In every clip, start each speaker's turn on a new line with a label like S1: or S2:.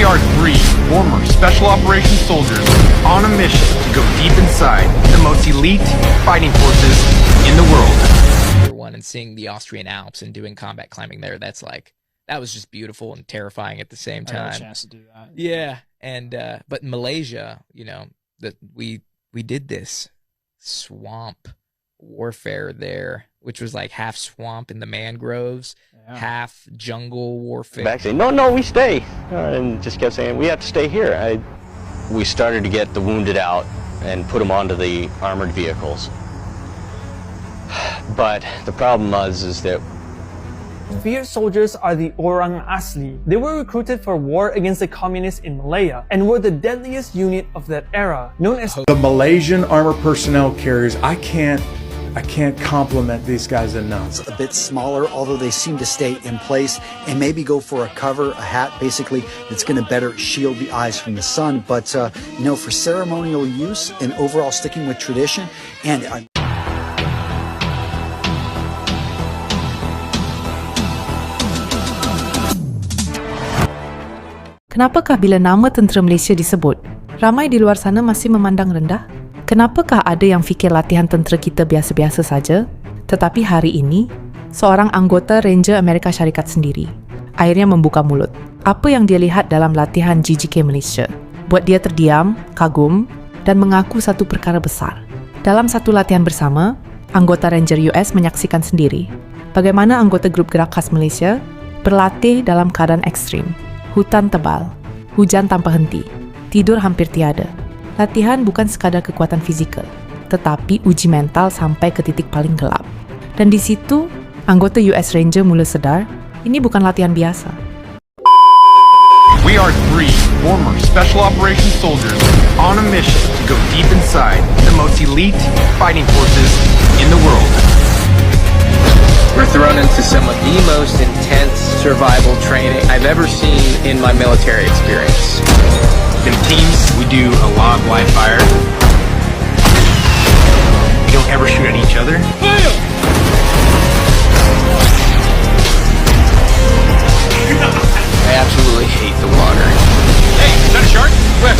S1: are three former Special Operations soldiers on a mission to go deep inside the most elite fighting forces in the world.
S2: One and seeing the Austrian Alps and doing combat climbing there, that was just beautiful and terrifying at the same time.
S3: I got a chance to do that.
S2: Yeah, and but in Malaysia, that we did this swamp warfare there, which was like half swamp in the mangroves, half jungle warfare.
S4: Back saying, no, we stay, and just kept saying, we have to stay here. We started to get the wounded out and put them onto the armored vehicles. But the problem is that
S5: Field soldiers are the Orang Asli. They were recruited for war against the communists in Malaya and were the deadliest unit of that era, known as
S6: the Malaysian armored personnel carriers. I can't compliment these guys enough.
S7: A bit smaller, although they seem to stay in place and maybe go for a cover, a hat, basically, that's going to better shield the eyes from the sun. But, for ceremonial use and overall sticking with tradition, and
S8: Kenapakah bila nama Tentera Malaysia disebut, ramai di luar sana masih memandang rendah? Kenapakah ada yang fikir latihan tentera kita biasa-biasa saja? Tetapi hari ini, seorang anggota Ranger Amerika Syarikat sendiri akhirnya membuka mulut. Apa yang dia lihat dalam latihan GGK Malaysia buat dia terdiam, kagum dan mengaku satu perkara besar. Dalam satu latihan bersama, anggota Ranger US menyaksikan sendiri bagaimana anggota Grup Gerak Khas Malaysia berlatih dalam keadaan ekstrem. Hutan tebal, hujan tanpa henti, tidur hampir tiada. Latihan bukan sekadar kekuatan fizikal, tetapi uji mental sampai ke titik paling gelap. Dan di situ, anggota US Ranger mula sedar, ini bukan latihan biasa.
S1: We are three former Special Operations soldiers on a mission to go deep inside the most elite fighting forces in the world.
S9: We're thrown into some of the most intense survival training I've ever seen in my military experience.
S1: In teams, we do a lot of live fire. We don't ever shoot at each other.
S9: I absolutely hate the water.
S1: Hey, is that a shark? Where?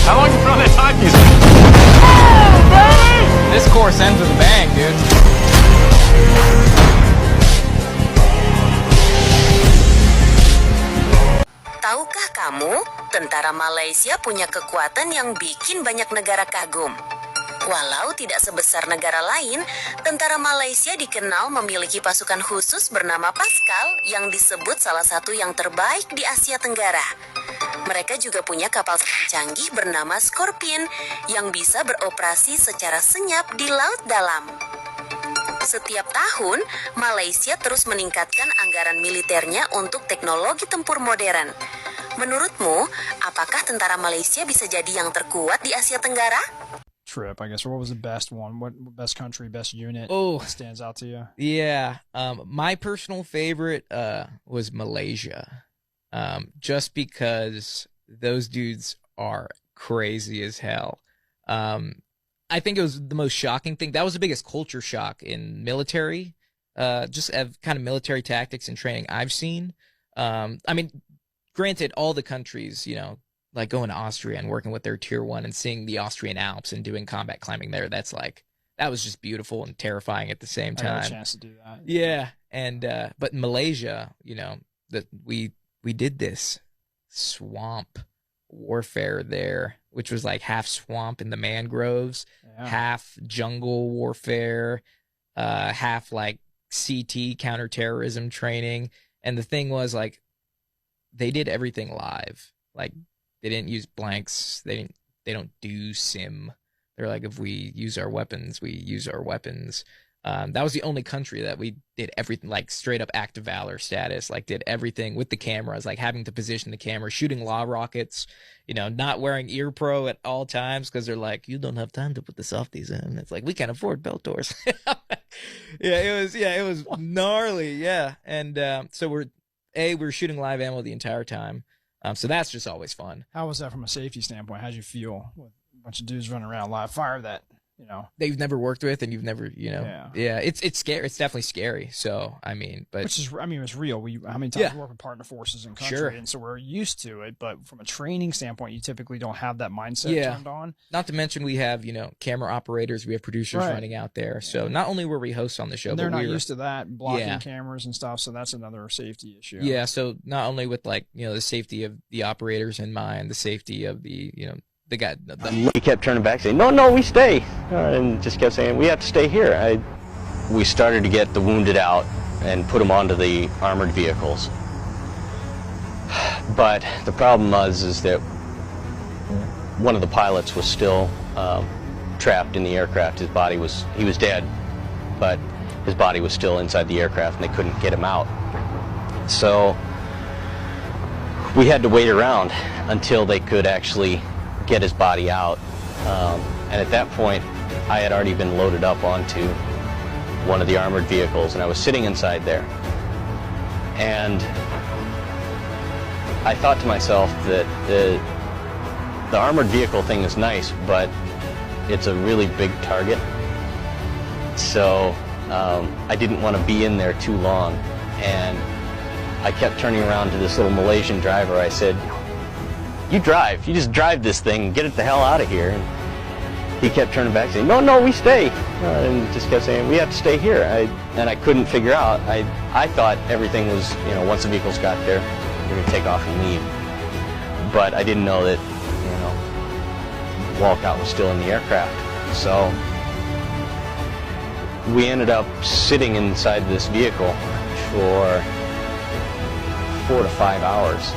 S1: How long you throw that time music? Oh, baby!
S2: This course ends with a bang, dude.
S10: Tahukah kamu, Tentara Malaysia punya kekuatan yang bikin banyak negara kagum. Walau tidak sebesar negara lain, Tentara Malaysia dikenal memiliki pasukan khusus bernama Pascal yang disebut salah satu yang terbaik di Asia Tenggara. Mereka juga punya kapal canggih bernama Scorpion yang bisa beroperasi secara senyap di laut dalam. Setiap tahun, Malaysia terus meningkatkan anggaran militernya untuk teknologi tempur modern. Menurutmu, apakah tentara Malaysia bisa jadi yang terkuat di Asia Tenggara?
S3: Trip, I guess. What was the best one? What best country, best unit stands out to you?
S2: Yeah, my personal favorite was Malaysia. Just because those dudes are crazy as hell. I think it was the most shocking thing. That was the biggest culture shock in military, just kind of military tactics and training I've seen. I mean, granted, all the countries, like going to Austria and working with their tier 1 and seeing the Austrian Alps and doing combat climbing there, that was just beautiful and terrifying at the same time.
S3: I got a chance to do that.
S2: Yeah, and but in Malaysia, that we did this swamp warfare there, which was like half swamp in the mangroves, half jungle warfare, half like CT counterterrorism training. And the thing was, like, they did everything live. Like, they didn't use blanks. They don't do sim. They're like, if we use our weapons, we use our weapons. That was the only country that we did everything, like straight up act of valor status, like did everything with the cameras, like having to position the camera, shooting law rockets, not wearing ear pro at all times because they're like, you don't have time to put the softies in. It's like, we can't afford belt doors. It was gnarly. Yeah. And so we're shooting live ammo the entire time. So that's just always fun.
S3: How was that from a safety standpoint? How'd you feel with a bunch of dudes running around live fire that,
S2: they've never worked with, and you've never, it's scary. It's definitely scary. So, but
S3: which is, it's real. How many times we work with partner forces in country,
S2: sure.
S3: and so we're used to it. But from a training standpoint, you typically don't have that mindset turned on.
S2: Not to mention we have, camera operators, we have producers running out there. So not only were we hosts on the show,
S3: and they're
S2: but
S3: not used to that, blocking cameras and stuff. So that's another safety issue.
S2: Yeah. So not only with the safety of the operators in mind, the safety of the, the guy.
S4: He kept turning back saying, no, we stay. And just kept saying, we have to stay here. We started to get the wounded out and put them onto the armored vehicles. But the problem is that one of the pilots was still trapped in the aircraft. He was dead, but his body was still inside the aircraft and they couldn't get him out. So we had to wait around until they could actually get his body out. And at that point, I had already been loaded up onto one of the armored vehicles, and I was sitting inside there. And I thought to myself that the armored vehicle thing is nice, but it's a really big target. So I didn't want to be in there too long. And I kept turning around to this little Malaysian driver. I said, you just drive this thing, get it the hell out of here. And he kept turning back saying, no, we stay. And just kept saying, we have to stay here. And I couldn't figure out. I thought everything was, once the vehicles got there, they're going to take off and leave. But I didn't know that, Walcott was still in the aircraft. So we ended up sitting inside this vehicle for 4 to 5 hours.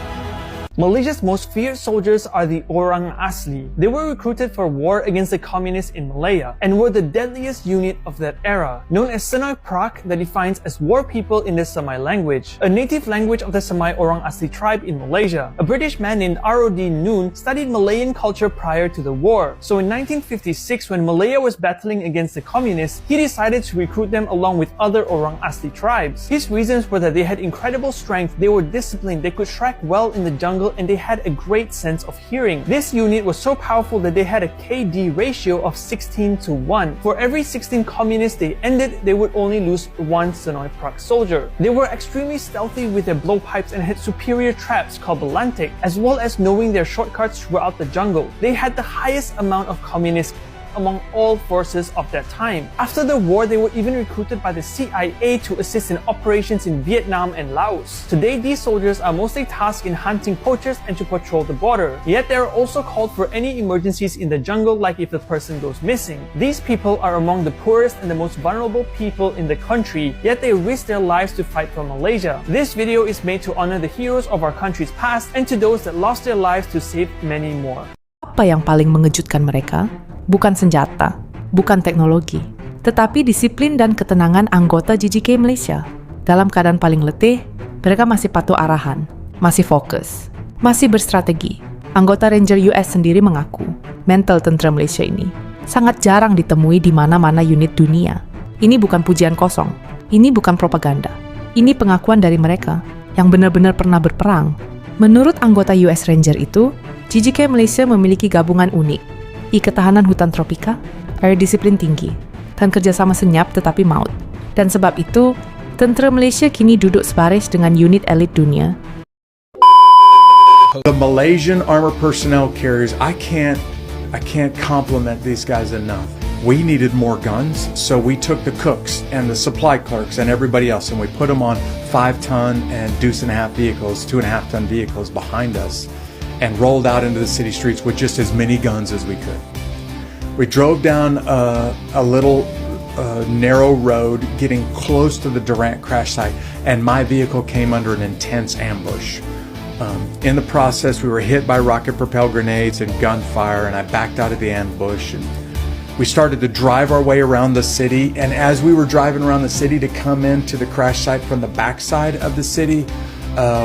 S5: Malaysia's most feared soldiers are the Orang Asli. They were recruited for war against the communists in Malaya and were the deadliest unit of that era, known as Senoi Praaq, that defines as war people in the Semai language, a native language of the Semai Orang Asli tribe in Malaysia. A British man named R.O.D. Noon studied Malayan culture prior to the war. So in 1956, when Malaya was battling against the communists, he decided to recruit them along with other Orang Asli tribes. His reasons were that they had incredible strength, they were disciplined, they could track well in the jungle, and they had a great sense of hearing. This unit was so powerful that they had a KD ratio of 16:1. For every 16 communists they ended, they would only lose 1 Senoi Praaq soldier. They were extremely stealthy with their blowpipes and had superior traps called Belantik, as well as knowing their shortcuts throughout the jungle. They had the highest amount of communists among all forces of that time. After the war, they were even recruited by the CIA to assist in operations in Vietnam and Laos. Today, these soldiers are mostly tasked in hunting poachers and to patrol the border. Yet they are also called for any emergencies in the jungle, like if the person goes missing. These people are among the poorest and the most vulnerable people in the country, yet they risk their lives to fight for Malaysia. This video is made to honor the heroes of our country's past and to those that lost their lives to save many more.
S8: Apa yang paling mengejutkan mereka? Bukan senjata, bukan teknologi, tetapi disiplin dan ketenangan anggota GGK Malaysia. Dalam keadaan paling letih, mereka masih patuh arahan, masih fokus, masih berstrategi. Anggota Ranger US sendiri mengaku, mental tentera Malaysia ini sangat jarang ditemui di mana-mana unit dunia. Ini bukan pujian kosong, ini bukan propaganda. Ini pengakuan dari mereka yang benar-benar pernah berperang. Menurut anggota US Ranger itu, GGK Malaysia memiliki gabungan unik, ketahanan hutan tropika, air disiplin tinggi, dan kerjasama senyap tetapi maut. Dan sebab itu, tentera Malaysia kini duduk sebaris dengan unit elit dunia.
S6: The Malaysian armor personnel carriers, I can't compliment these guys enough. We needed more guns, so we took the cooks and the supply clerks and everybody else, and we put them on 5-ton and deuce-and-a-half vehicles, 2.5-ton vehicles behind us, and rolled out into the city streets with just as many guns as we could. We drove down a little narrow road getting close to the Durant crash site, and my vehicle came under an intense ambush. In the process, we were hit by rocket-propelled grenades and gunfire, and I backed out of the ambush. And we started to drive our way around the city, and as we were driving around the city to come into the crash site from the backside of the city,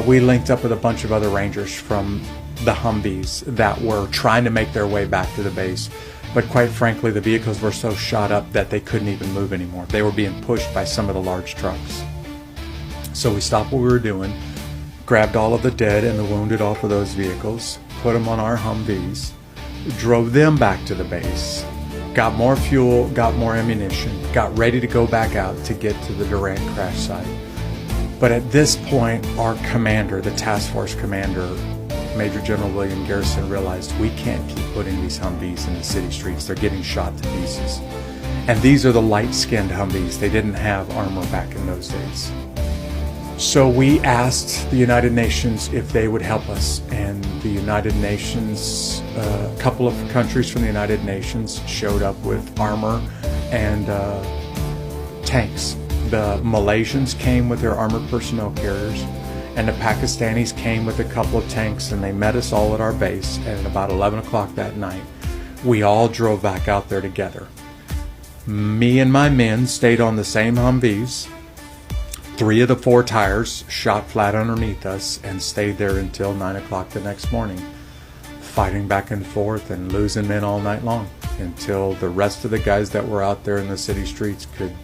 S6: we linked up with a bunch of other Rangers from the Humvees that were trying to make their way back to the base. But quite frankly, the vehicles were so shot up that they couldn't even move anymore. They were being pushed by some of the large trucks. So we stopped what we were doing, grabbed all of the dead and the wounded off of those vehicles, put them on our Humvees, drove them back to the base, got more fuel, got more ammunition, got ready to go back out to get to the Durant crash site. But at this point, our commander, the task force commander, Major General William Garrison, realized we can't keep putting these Humvees in the city streets. They're getting shot to pieces. And these are the light-skinned Humvees. They didn't have armor back in those days. So we asked the United Nations if they would help us, and the United Nations, a couple of countries from the United Nations showed up with armor and tanks. The Malaysians came with their armored personnel carriers, and the Pakistanis came with a couple of tanks, and they met us all at our base. And at about 11 o'clock that night, we all drove back out there together. Me and my men stayed on the same Humvees. 3 of the 4 tires shot flat underneath us and stayed there until 9 o'clock the next morning, fighting back and forth and losing men all night long until the rest of the guys that were out there in the city streets could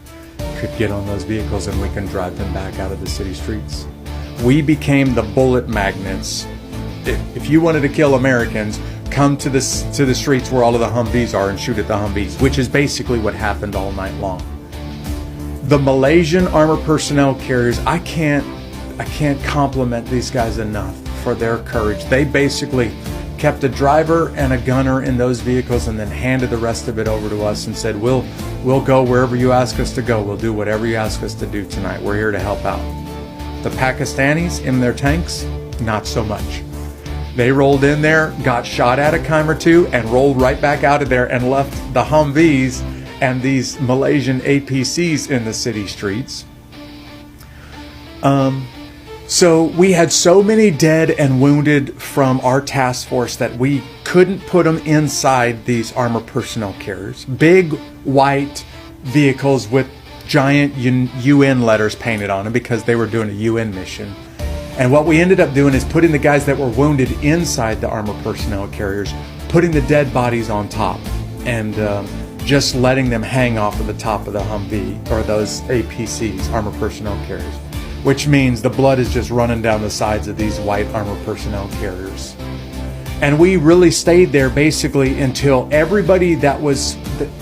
S6: get on those vehicles and we can drive them back out of the city streets. We became the bullet magnets. If you wanted to kill Americans, come to the streets where all of the Humvees are and shoot at the Humvees, which is basically what happened all night long. The Malaysian armored personnel carriers, I can't compliment these guys enough for their courage. They basically kept a driver and a gunner in those vehicles and then handed the rest of it over to us and said, we'll go wherever you ask us to go. We'll do whatever you ask us to do tonight. We're here to help out. The Pakistanis in their tanks, not so much. They rolled in there, got shot at a time or two, and rolled right back out of there and left the Humvees and these Malaysian APCs in the city streets. So we had so many dead and wounded from our task force that we couldn't put them inside these armored personnel carriers. Big white vehicles with giant UN letters painted on them because they were doing a UN mission. And what we ended up doing is putting the guys that were wounded inside the armored personnel carriers, putting the dead bodies on top, and just letting them hang off of the top of the Humvee, or those APCs, armored personnel carriers, which means the blood is just running down the sides of these white armored personnel carriers. And we really stayed there basically until everybody that was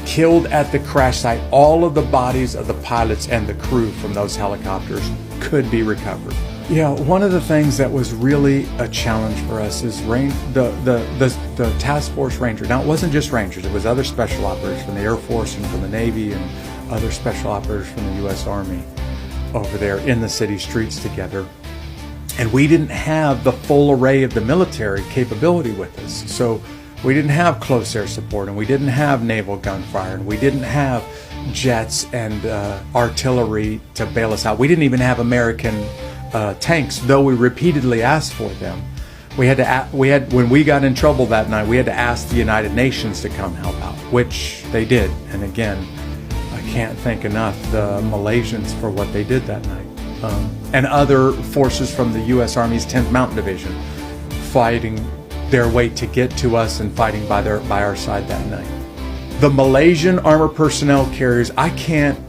S6: killed at the crash site, all of the bodies of the pilots and the crew from those helicopters could be recovered. Yeah, one of the things that was really a challenge for us is the task force ranger. Now, it wasn't just rangers, it was other special operators from the Air Force and from the Navy and other special operators from the U.S. Army over there in the city streets together. And we didn't have the full array of the military capability with us. So we didn't have close air support, and we didn't have naval gunfire, and we didn't have jets and artillery to bail us out. We didn't even have American tanks, though we repeatedly asked for them. When we got in trouble that night, we had to ask the United Nations to come help out, which they did. And again, I can't thank enough the Malaysians for what they did that night. And other forces from the U.S. Army's 10th Mountain Division fighting their way to get to us and fighting by our side that night. The Malaysian armored personnel carriers, I can't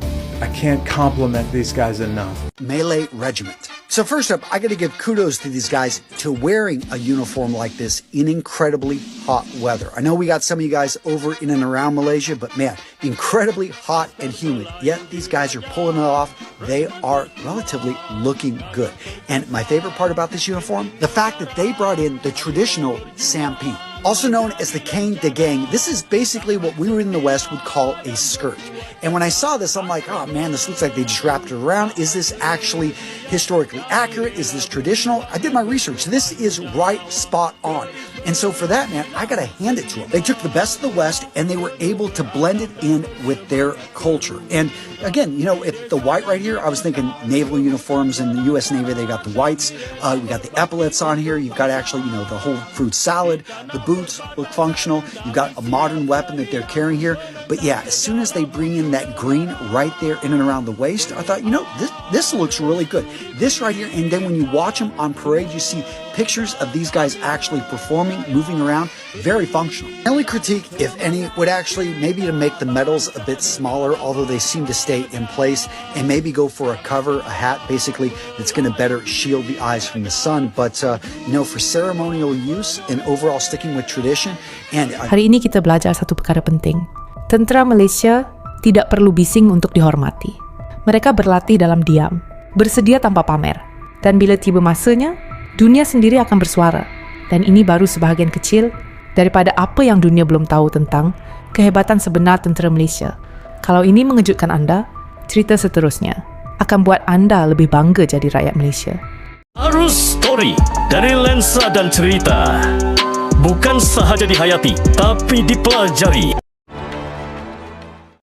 S6: compliment these guys enough.
S7: Malay Regiment. So first up, I got to give kudos to these guys to wearing a uniform like this in incredibly hot weather. I know we got some of you guys over in and around Malaysia, but man, incredibly hot and humid. Yet these guys are pulling it off. They are relatively looking good. And my favorite part about this uniform, the fact that they brought in the traditional samping. Also known as the cane de gang, this is basically what we in the West would call a skirt. And when I saw this, I'm like, oh man, this looks like they just wrapped it around. Is this actually historically accurate? Is this traditional? I did my research. This is right spot on. And so for that, man, I got to hand it to them. They took the best of the West and they were able to blend it in with their culture. And again, you know, if the white right here, I was thinking naval uniforms in the U.S. Navy, they got the whites. We got the epaulets on here. You've got actually, you know, the whole fruit salad. The boots look functional. You've got a modern weapon that they're carrying here. But yeah, as soon as they bring in that green right there in and around the waist, I thought, you know, this looks really good. This right here, and then when you watch them on parade, you see pictures of these guys actually performing, moving around, very functional. My only critique, if any, would actually maybe to make the medals a bit smaller, although they seem to stay in place, and maybe go for a cover, a hat, basically, that's going to better shield the eyes from the sun. But, for ceremonial use and overall sticking with tradition. And
S8: Hari ini kita belajar satu perkara penting. Tentera Malaysia tidak perlu bising untuk dihormati. Mereka berlatih dalam diam, bersedia tanpa pamer. Dan bila tiba masanya, dunia sendiri akan bersuara. Dan ini baru sebahagian kecil daripada apa yang dunia belum tahu tentang kehebatan sebenar Tentera Malaysia. Kalau ini mengejutkan anda, cerita seterusnya akan buat anda lebih bangga jadi rakyat Malaysia.
S11: Arus story dari lensa dan cerita. Bukan sahaja dihayati, tapi dipelajari.